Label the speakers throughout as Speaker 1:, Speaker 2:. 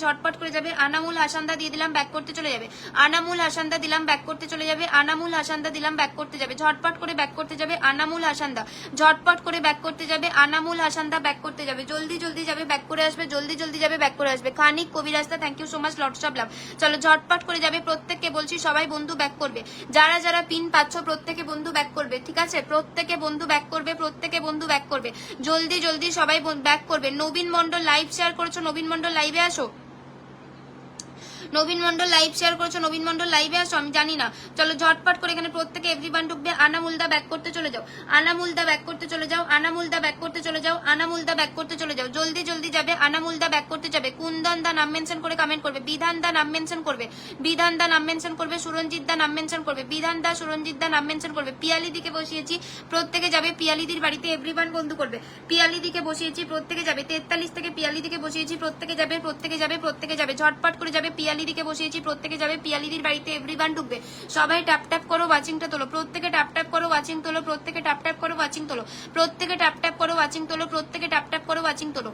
Speaker 1: ঝটপট করে যাবে। আনামুল হাসানদা দিয়ে দিলাম, ব্যাক করতে চলে যাবে। আনামুল হাসানদা দিলাম, ব্যাক করতে চলে যাবে। আনামুল হাসানদা দিলাম, ব্যাক করতে যাবে। ঝটপট করে ব্যাক করতে যাবে আনামুল হাসানদা, ঝটপট করে ব্যাক করতে যাবে আনামুল হাসানদা, ব্যাক করতে যাবে। জলদি জলদি যাবে, ব্যাক করে আসবে, জলদি জলদি যাবে, ব্যাক করে আসবে। খানিক কবিরাজদা thank you so much, lots of love. চলো ঝটপট করে যাবে, প্রত্যেককে বলছি সবাই বন্ধু ব্যাক করবে। যারা যারা পিন পাচ্ছ প্রত্যেকে বন্ধু ব্যাক করবে, ঠিক আছে? প্রত্যেকে বন্ধু ব্যাক করবে, প্রত্যেকে বন্ধু ব্যাক করবে, জলদি জলদি সবাই ব্যাক করবে। নবীন মন্ডল লাইভ শেয়ার করেছো, নবীন মন্ডল লাইভে আসো। নবীন মন্ডল লাইভ শেয়ার করেছো, নবীন মন্ডল লাইভে আসো, আমি জানি না। চলো ঝটপট করে এখানে প্রত্যেকে এভরিওয়ান ঢুকবে। আনামুলদা ব্যাক করতে চলে যাও, আনামুলদা ব্যাক করতে চলে যাও, আনামুলদা ব্যাক করতে চলে যাও, আনামুলদা ব্যাক করতে চলে যাও। জলদি জলদি যাবে, আনামুলদা ব্যাক করতে যাবে। কুন্দন দা নাম মেনশন করে কমেন্ট করবে, বিধান দা নাম মেনশন করবে, বিধান দা নাম মেনশন করবে, সুরঞ্জিত দা নাম মেনশন করবে, বিধান দা সুরঞ্জিত দা নাম মেনশন করবে। পিয়ালি দিকে বসিয়েছি, প্রত্যেকে যাবে পিয়ালিদির বাড়িতে, এভরিওয়ান বন্ধু করবে। পিয়ালি দিকে বসিয়েছি, প্রত্যেকে যাবে। 43 থেকে পিয়ালি দিকে বসিয়েছি, প্রত্যেকে যাবে, প্রত্যেকে যাবে, প্রত্যেকে যাবে। ঝটপট করে যাবে, পিয়ালি দিকে বসিয়েছি, প্রত্যেকে যাবে। পিয়ালিদির বাড়িতে এভরিওয়ান ঢুকবে। সবাই ট্যাপ ট্যাপ করো, ওয়াচিংটা তোলো, প্রত্যেকে ট্যাপ ট্যাপ করো, ওয়াচিং তোলো, প্রত্যেকে ট্যাপ ট্যাপ করো, ওয়াচিং তোলো, প্রত্যেকে ট্যাপ ট্যাপ করো, ওয়াচিং তোলো, প্রত্যেকে ট্যাপ ট্যাপ করো, ওয়াচিং তোলো।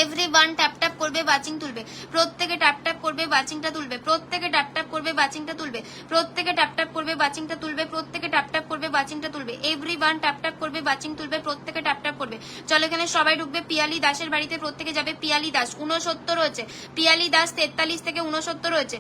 Speaker 1: এভরিওয়ান ট্যাপ ট্যাপ করবে, ওয়াচিং তুলবে, প্রত্যেকে ট্যাপ ট্যাপ করবে, ওয়াচিংটা তুলবে, প্রত্যেকে ট্যাপ ট্যাপ করবে, ওয়াচিংটা তুলবে, প্রত্যেকে ট্যাপ ট্যাপ করবে, ওয়াচিংটা তুলবে, প্রত্যেকে ট্যাপ ট্যাপ করবে, ওয়াচিংটা তুলবে। এভরিওয়ান ট্যাপ ট্যাপ করবে, ওয়াচিং তুলবে, প্রত্যেকে ট্যাপ ট্যাপ করবে। চলো এখানে সবাই ঢুকবে। পিয়ালি দাসের বাড়িতে প্রত্যেকে যাবে। পিয়ালি দাস 69 হয়েছে, পিয়ালি দাস 43 থেকে 69 হয়েছে।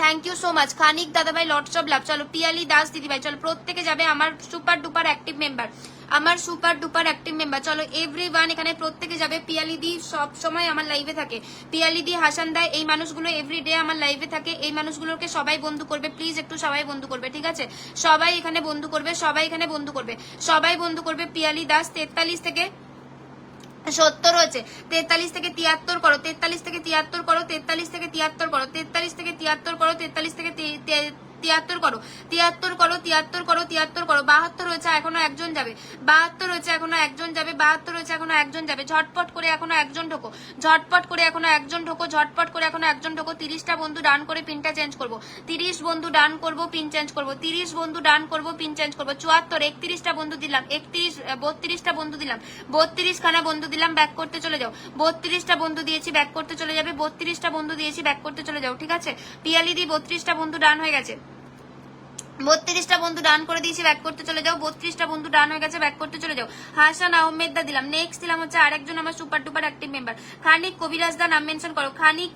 Speaker 1: থ্যাংক ইউ সো মাচ খানিক দাদাভাই, লটস অফ লাভ। চলো পিয়ালি দাস দিদিভাই, চলো প্রত্যেকে যাবে। আমার সুপার ডুপার অ্যাক্টিভ মেম্বার, আমার সুপার ডুপার অ্যাক্টিভ মেম্বার, চলো এভরিওয়ান এখানে প্রত্যেকে যাবে। পিয়ালিদি সব সময় আমার লাইভে থাকে, পিয়ালিদি হাসান দা, এই মানুষগুলো এভরিডে আমার লাইভে থাকে। এই মানুষগুলোকে সবাই বন্ধু করবে, প্লিজ একটু সবাই বন্ধু করবে, ঠিক আছে? সবাই এখানে বন্ধু করবে, সবাই এখানে বন্ধু করবে, সবাই বন্ধু করবে। পিয়ালি দাস 43 থেকে 70 হয়েছে, 43 থেকে 73 করো, 43 থেকে 73 করো, 43 থেকে 73 করো, 43 থেকে 73 করো, 43 থেকে 73 করো, 73 করো, 73 করো, 73 করো। 72 হয়েছে, এখনো একজন যাবে, 72 হয়েছে, এখনো একজন যাবে, 72 হয়েছে, এখনো একজন যাবে। ঝটপট করে এখনো একজন ঢোকো, ঝটপট করে এখনো একজন ঢোকো, ঝটপট করে এখনো একজন ঢোকো। 30টা বন্ধু ডান করে পিনটা চেঞ্জ করবো, 30 বন্ধু ডান করবো, পিন চেঞ্জ করবো, 30 বন্ধু ডান করবো, পিন চেঞ্জ করবো। 74, 31টা বন্ধু দিলাম, 31, 32টা বন্ধু দিলাম, 32 খানা বন্ধু দিলাম, ব্যাক করতে চলে যাও। 32টা বন্ধু দিয়েছি, ব্যাক করতে চলে যাবে। 32টা বন্ধু দিয়েছি, ব্যাক করতে চলে যাও, ঠিক আছে? পিয়ালিদি 32টা বন্ধু ডান হয়ে গেছে, 32টা বন্ধু ডান করে দিয়েছি, ব্যাক করতে চলে যাও। 32টা বন্ধু ডান হয়ে গেছে, ব্যাক করতে চলে যাও। হাসান আহমেদ দা দিলাম। নেক্সট দিলাম হচ্ছে আরেকজন আমার সুপার ডুপার অ্যাক্টিভ মেম্বার, খানিক কবিরাজ দা নাম মেনশন করো, খানিক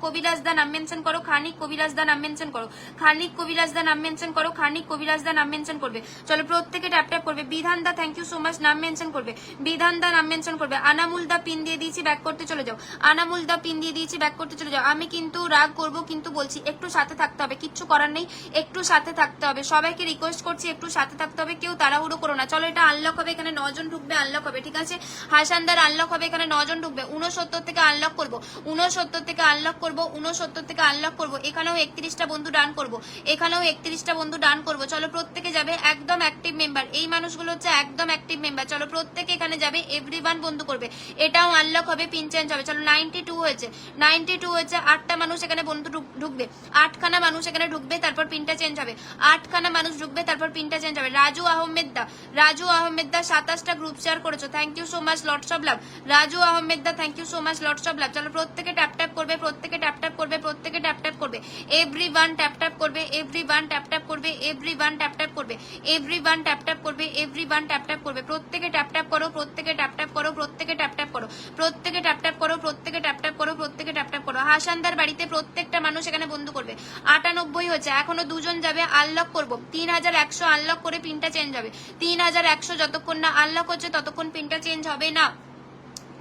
Speaker 1: কবিরাজ দা নাম মেনশন করো, খানিক কবিরাজ দা নাম মেনশন করো, খানিক কবিরাজ দা নাম মেনশন করো, খানিক কবিরাজ দা নাম মেনশন করবে। চলো প্রত্যেকে ট্যাপ ট্যাপ করবে। বিধান দা থ্যাংক ইউ সো মাচ, নাম মেনশন করবে, বিধান দা নাম মেনশন করবে। আনামুল দা পিন দিয়ে দিয়েছি, ব্যাক করতে চলে যাও। আনামুল দা পিন দিয়ে দিয়েছি, ব্যাক করতে চলে যাও। আমি কিন্তু রাগ করবো, কিন্তু বলছি একটু সাথে থাকতে হবে, কিচ্ছু করার নেই, একটু সাথে থাকতে হবে। সবাইকে রিকোয়েস্ট করছি একটু সাথে থাকতে হবে, কেউ তাড়াহুড়ো করো না। চলো এটা আনলক হবে, এখানে 9 জন ঢুকবে, আনলক হবে, ঠিক আছে? হাসানদার আনলক হবে, এখানে 9 জন ঢুকবে। 69 থেকে আনলক করবো, 69 থেকে আনলক করবো, 69 থেকে আনলক করবো। এখানেও 31টা বন্ধু ডান করবো, এখানেও 31টা বন্ধু ডান করবো। চলো প্রত্যেকে যাবে, একদম অ্যাক্টিভ মেম্বার, এই মানুষগুলো হচ্ছে একদম অ্যাক্টিভ মেম্বার। চলো প্রত্যেকে এখানে যাবে, এভরিওয়ান বন্ধু করবে। এটাও আনলক হবে, পিন চেঞ্জ হবে। চলো 92 হয়েছে, 92 হয়েছে, 8টা মানুষ এখানে বন্ধু ঢুকবে, 8খানা মানুষ এখানে ঢুকবে, তারপর পিনটা চেঞ্জ হবে। 8খানা মানুষ ঢুকবে, তারপর পিনটা চেঞ্জ হবে। রাজু আহমেদ দা, রাজু আহমেদ দা 27টা গ্রুপ শেয়ার করেছো, thank you so much, lots of love. Raju Ahmed দা thank you so much, lots of love. চলো প্রত্যেকে ট্যাপ ট্যাপ করবে, প্রত্যেকে ট্যাপ ট্যাপ করবে, প্রত্যেকে ট্যাপ ট্যাপ করবে। এভরিওয়ান ট্যাপ ট্যাপ করবে, এভরিওয়ান ট্যাপ ট্যাপ করবে, এভরিওয়ান ট্যাপ ট্যাপ করবে, এভরিওয়ান ট্যাপ ট্যাপ করবে, এভরিওয়ান ট্যাপ ট্যাপ করবে। প্রত্যেকে ট্যাপ ট্যাপ করো, প্রত্যেকে ট্যাপ ট্যাপ করো, প্রত্যেকে ট্যাপ ট্যাপ করো, প্রত্যেকে ট্যাপ ট্যাপ করো, প্রত্যেকে ট্যাপ ট্যাপ করো, প্রত্যেকে ট্যাপ ট্যাপ করো। হাসানদার বাড়িতে প্রত্যেকটা মানুষ এখানে বন্ধু করবে। 98 হয়েছে, এখনো 2 জন যাবে, আনলক করবো। 3100 আনলক করে পিনটা চেঞ্জ হবে। 3100 যতক্ষণ না আনলক হচ্ছে ততক্ষণ পিনটা চেঞ্জ হবে না।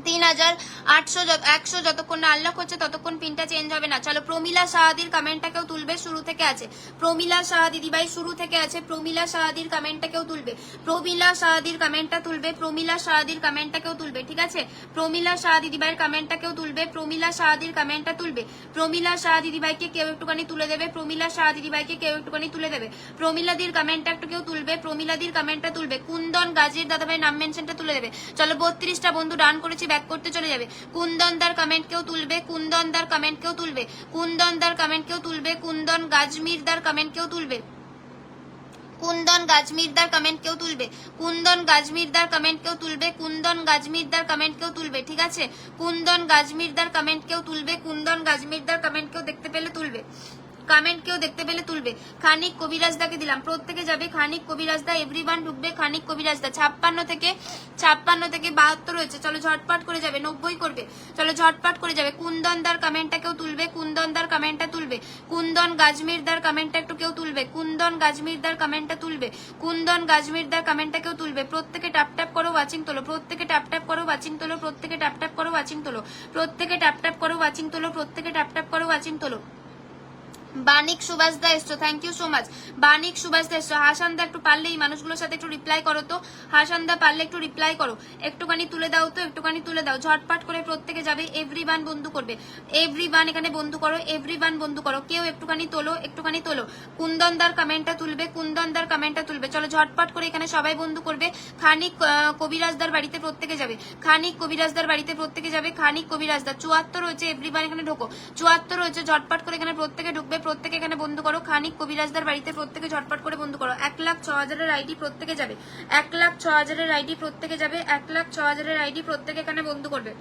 Speaker 1: 3800 যতক্ষণ না আনলক হচ্ছে ততক্ষণ পিনটা চেঞ্জ হবে না। চলো প্রমিলা সাহাদির কমেন্টটা কেউ তুলবে, শুরু থেকে আছে। প্রমিলা সাহা দিদিভাই শুরু থেকে আছে, প্রমিলা সাহাদির কমেন্টটা কেউ তুলবে, প্রমিলা সাহাদির কমেন্টটা তুলবে, প্রমিলা সাহাদির কমেন্টটা কেউ তুলবে, ঠিক আছে? প্রমিলা সাহা দিদিভাইয়ের কমেন্টটা কেউ তুলবে, প্রমিলা সাহাদির কমেন্টটা তুলবে, প্রমিলা সাহা দিদিভাইকে কেউ একটুখানি তুলে দেবে, প্রমিলা সাহা দিদিভাইকে কেউ একটুখানি তুলে দেবে। প্রমিলাদির কমেন্টটা একটু কেউ তুলবে, প্রমিলাদির কমেন্টটা তুলবে। কুন্দন গাজীর দাদাভাই নাম মেনশনটা তুলে দেবে। চলো 32টা বন্ধু ডান করেছি, ব্যাক করতে চলে যাবে। কুন্দনদার কমেন্ট কেউ তুলবে, কুন্দনদার কমেন্ট কেউ তুলবে, কুন্দনদার কমেন্ট কেউ তুলবে, কুন্দন গাজমিরদার কমেন্ট কেউ তুলবে, কুন্দন গাজমিরদার কমেন্ট কেউ তুলবে, কুন্দন গাজমিরদার কমেন্ট কেউ তুলবে, কুন্দন গাজমিরদার কমেন্ট কেউ তুলবে, ঠিক আছে? কুন্দন গাজমিরদার কমেন্ট কেউ তুলবে, কুন্দন গাজমিরদার কমেন্ট কেউ দেখতে পেলে তুলবে, কমেন্ট কেউ দেখতে পেলে তুলবে। খানিক কবিরাজদাকে দিলাম, প্রত্যেকে যাবে। খানিক কবিরাজদা, এভরিওয়ান ঢুকবে। খানিক কবিরাজদা 56 থেকে 72 হয়েছে, চলো ঝটপট করে যাবে। 90 করবে, চলো ঝটপট করে যাবে। কুন্দনদার কমেন্টটা কেউ তুলবে, কুন্দনদার কমেন্টটা তুলবে। কুন্দন গাজমিরদার কমেন্টটা একটু কেউ তুলবে, কুন্দন গাজমিরদার কমেন্টটা তুলবে, কুন্দন গাজমিরদার কমেন্টটা কেউ তুলবে। প্রত্যেকে ট্যাপ ট্যাপ করো, ওয়াচিং তোলো, প্রত্যেকে ট্যাপ ট্যাপ করো, ওয়াচিং তোলো, প্রত্যেকে ট্যাপ ট্যাপ করো, ওয়াচিং তোলো, প্রত্যেকে ট্যাপ ট্যাপ করো, ওয়াচিং তোলো, প্রত্যেকে ট্যাপ ট্যাপ করো, ওয়াচিং তোলো। বানিক সুভাষদা এসছো, থ্যাংক ইউ সো মাচ। বানিক সুভাষদা এসছো। হাসানদা একটু পারলে এই মানুষগুলোর সাথে একটু রিপ্লাই করো তো, হাসানদা পারলে একটু রিপ্লাই করো, একটুখানি তুলে দাও তো, একটুখানি তুলে দাও। ঝটপট করে প্রত্যেকে যাবে, এভরিওয়ান বন্ধু করবে, এভরিওয়ান এখানে বন্ধু করো, এভরিওয়ান বন্ধু করো। কেউ একটুখানি তোলো, একটুখানি তোলো। কুন্দনদার কমেন্টটা তুলবে, কুন্দনদার কমেন্টটা তুলবে। চলো ঝটপট করে এখানে সবাই বন্ধু করবে। খানিক কবিরাজদার বাড়িতে প্রত্যেকে যাবে, খানিক কবিরাজদার বাড়িতে প্রত্যেকে যাবে। খানিক কবিরাজদার 74 হয়েছে, এভরিওয়ান এখানে ঢোকো। 74 হয়েছে, ঝটপট করে এখানে প্রত্যেকে ঢুকবে, প্রত্যেকে এখানে বন্ধু করো। খানিক কবিরাজদার বাড়িতে প্রত্যেকে ঝটপট করে বন্ধু করো। 1,06,000 আইডি প্রত্যেকে যাবে, 1,06,000 আইডি প্রত্যেকে যাবে, 1,06,000 আইডি প্রত্যেকে এখানে বন্ধু করবে।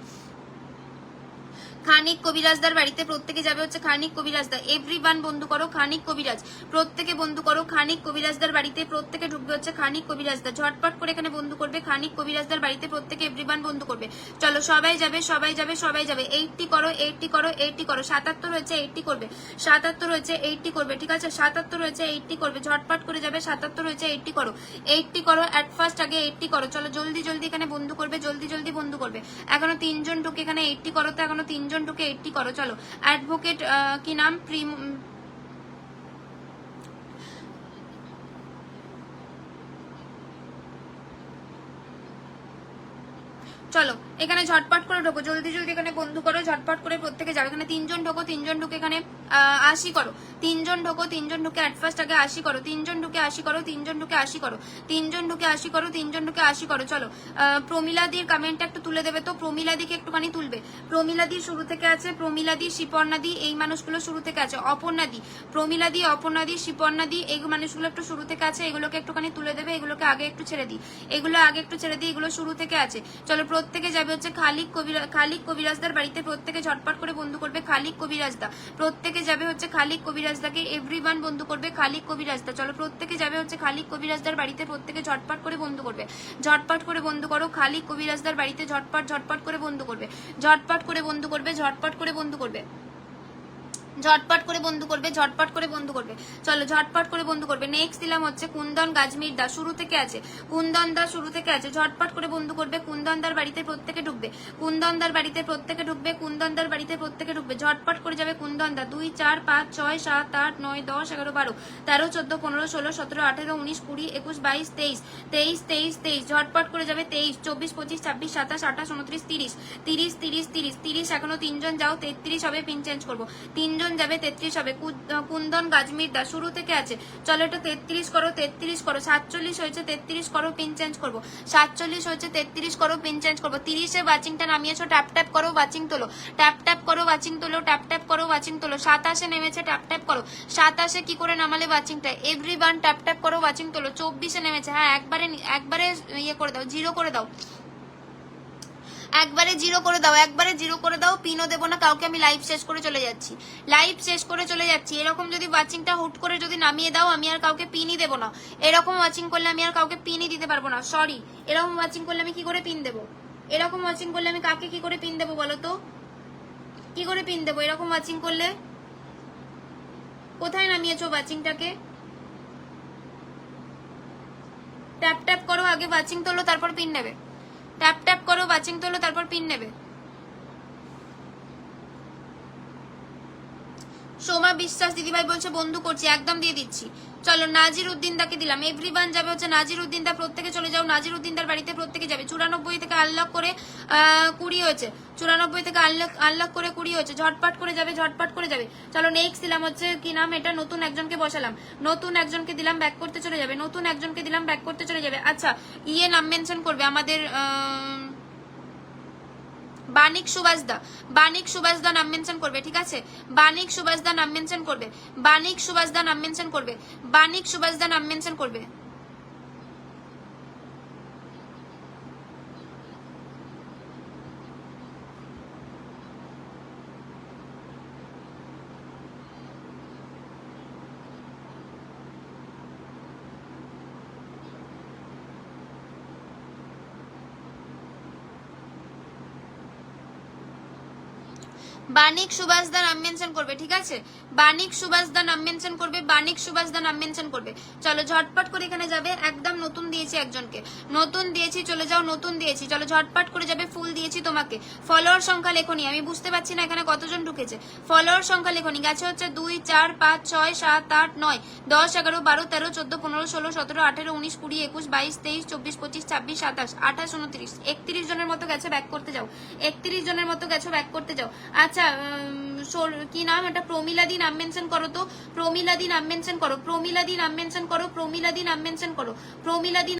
Speaker 1: খানিক কবিরাজদার বাড়িতে প্রত্যেকে যাবে হচ্ছে খানিক কবিরাজদা, এভরিওয়ান বন্ধু করো। খানিক কবিরাজ প্রত্যেকে বন্ধু করো। খানিক কবিরাজদার বাড়িতে প্রত্যেকে ঢুকবে হচ্ছে খানিক কবিরাজদা, ঝটপট করে এখানে বন্ধু করবে। খানিক কবিরাজদার বাড়িতে প্রত্যেকে এভরিওয়ান বন্ধু করবে। চলো সবাই যাবে, সবাই যাবে, সবাই যাবে। 80 করো, 80 করো, 80 করো। 77 হয়েছে, 80 করবে। 77 হয়েছে, 80 করবে, ঠিক আছে? 77 হয়েছে, 80 করবে, ঝটপট করে যাবে। 77 হয়েছে, 80 করো, 80 করো। অ্যাট ফার্স্ট আগে 80 করো। চলো জলদি জলদি এখানে বন্ধু করবে, জলদি জলদি বন্ধু করবে। এখনো 3 জন ঢুকে এখানে 80 করো, তো এখনো 3 জন ঢুকে 80 করো। চলো অ্যাডভোকেট কি নাম, চলো এখানে ঝটপট করে ঢোকো, জলদি জলদি এখানে বন্ধু করো, ঝটপট করে প্রত্যেকে যাবে। এখানে 3 জন ঢোকো, 3 জন ঢুকে এখানে 80 করো। 3 জন ঢোকো, 3 জন ঢুকে অ্যাট ফার্স্ট আগে 80 করো। 3 জন ঢুকে 80 করো, 3 জন ঢুকে 80 করো, 3 জন ঢুকে 80 করো, 3 জন ঢুকে 80 করো। চলো প্রমিলাদির কমেন্টটা একটু তুলে দেবে তো, প্রমিলাদিকে একটুখানি তুলবে। প্রমিলাদি শুরু থেকে আছে, প্রমিলাদি, শিপর্ণাদি, এই মানুষগুলো শুরু থেকে আছে। অপর্ণাদি, প্রমিলাদি, অপর্ণাদি, শিপর্ণাদি, এই মানুষগুলো একটু শুরু থেকে আছে, এগুলোকে একটুখানি তুলে দেবে। এগুলোকে আগে একটু ছেড়ে দিই, এগুলো আগে একটু ছেড়ে দিই, এগুলো শুরু থেকে আছে। চলো প্রত্যেকে যাবে হচ্ছে খালিক কবিরাজদার বাড়িতে প্রত্যেকে ঝটপট করে বন্ধু করবে। খালিক কবিরাজদা প্রত্যেকে যাবে হচ্ছে খালিক কবিরাজদাকে এভরিওয়ান বন্ধু করবে। খালিক কবিরাজদা চলো প্রত্যেকে যাবে হচ্ছে খালিক কবিরাজদার বাড়িতে প্রত্যেকে ঝটপট করে বন্ধু করবে, ঝটপট করে বন্ধু করো। খালিক কবিরাজদার বাড়িতে ঝটপট ঝটপট করে বন্ধু করবে, ঝটপট করে বন্ধু করবে, ঝটপট করে বন্ধু করবে, ঝটপট করে বন্ধু করবে, ঝটপট করে বন্ধু করবে। চলো ঝটপট করে বন্ধু করবে। নেক্সট দিলাম হচ্ছে কুন্দন গাজমির দা, শুরু থেকে আছে, কুন্দন দা শুরু থেকে আছে, ঝটপট করে বন্ধু করবে। কুন্দনদার বাড়িতে প্রত্যেকে ঢুকবে, কুন্দনদার বাড়িতে প্রত্যেকে ঢুকবে, কুন্দনদার বাড়িতে প্রত্যেকে ঢুকবে, ঝটপট করে যাবে। কুন্দনদা 2 4 5 6 7 8 9 10 11 12 13 14 15 16 17 18 19 20 21 22 23 23 23 23 ঝটপট করে যাবে। 23 24 25 26 27 28 29 30 30 30 30 30 এখনো 3 জন যাও, 33 হবে, পিন চেঞ্জ করবো। 3 জন যাবে, 33 হবে। কুন্দন গাজমির দা শুরু থেকে আছে, চলো এটা 33 করো, 33 করো। 47 হয়েছে, 33 করো, পিন চেঞ্জ করবো। 47 হয়েছে, 33 করো, পিন চেঞ্জ করবো। 30-এ ওয়াচিংটা নামিয়েছো, ট্যাপ ট্যাপ করো, ওয়াচিং তোলো, ট্যাপ ট্যাপ করো, ওয়াচিং তোলো, ট্যাপ ট্যাপ করো, ওয়াচিং তোলো। 27-এ নেমেছে, ট্যাপ ট্যাপ করো। 27-এ কি করে নামালে ওয়াচিংটা, এভরিওয়ান ট্যাপ ট্যাপ করো, ওয়াচিং তোলো। 24-এ নেমেছে, হ্যাঁ একবারে ইয়ে করে দাও, জিরো করে দাও, একবারে জিরো করে দাও, একবারে জিরো করে দাও। পিনও দেবো না কাউকে, আমি লাইভ শেষ করে চলে যাচ্ছি, লাইভ শেষ করে চলে যাচ্ছি। এরকম যদি ওয়াচিংটা হুট করে যদি নামিয়ে দাও, আমি আর কাউকে পিনই দেবো না। এরকম ওয়াচিং করলে আমি আর কাউকে পিনই দিতে পারবো না, সরি। এরকম ওয়াচিং করলে আমি কি করে পিন দেবো, এরকম ওয়াচিং করলে আমি কাকে কি করে পিন দেবো বলো তো, কি করে পিন দেবো এরকম ওয়াচিং করলে? কোথায় নামিয়েছো ওয়াচিংটাকে? ট্যাপ ট্যাপ করো, আগে ওয়াচিং তোলো, তারপর পিন নেবে। ট্যাপ ট্যাপ করো, ওয়াচিং তোলো, তারপর পিন নেবে। সোমা বিশ্বাস দিদিভাই বলছে বন্ধু করছি, একদম দিয়ে দিচ্ছি। চলো নাজির উদ্দিন দাকে দিলাম, এভরিওয়ান যাবে হচ্ছে নাজির উদ্দিন দা, প্রত্যেকে চলে যাও। নাজির উদ্দিন দার বাড়িতে প্রত্যেকে যাবে। 94 থেকে আনলক করে 20 হয়েছে, 94 থেকে আনলক করে 20 হয়েছে, ঝটপট করে যাবে, ঝটপট করে যাবে। চলো নেক্সট দিলাম হচ্ছে কি নাম এটা, নতুন একজনকে বসালাম, নতুন একজনকে দিলাম, ব্যাক করতে চলে যাবে, নতুন একজনকে দিলাম, ব্যাক করতে চলে যাবে। আচ্ছা ইয়ে নাম মেনশন করবে আমাদের বানিক সুভাষ দা, বানিক সুভাষ দা নাম মেনশন করবে, ঠিক আছে? বানিক সুভাষ দা নাম মেনশন করবে, বানিক সুভাষ দা নাম মেনশন করবে, বানিক সুভাষ দা নাম মেনশন করবে। বানিক সুভাষ দা নাম মেনশন করবে, ঠিক আছে? বানিক সুভাষ দা নাম মেনশন করবে, বানিক সুভাষ দা নাম মেনশন করবে। চলো ঝটপট করে এখানে যাবে, একদম নতুন দিয়েছি একজনকে, নতুন দিয়েছি, চলে যাও, নতুন দিয়েছি, চলো ঝটপট করে যাবে, ফুল দিয়েছি তোমাকে। ফলোয়ার সংখ্যা লেখনি, আমি বুঝতে পারছি না এখানে কতজন ঢুকেছে। ফলোয়ার সংখ্যা লেখনি, গেছে হচ্ছে 2 4 5 6 7 8 9 10 11 12 13 14 15 16 17 18 19 20 21 22 23 24 25 26 27 28 29 31 জনের মতো গেছে, ব্যাক করতে যাও। 31 জনের মতো গেছো, ব্যাক করতে যাও। আচ্ছা কি নাম এটা? প্রমিলাদি নাম মেনশন করো তো, প্রমিলাদি নাম মেনশন করো, প্রমিলাদি নাম মেনশন করো, প্রমিলাদি নাম মেনশন করো, প্রমিলাদি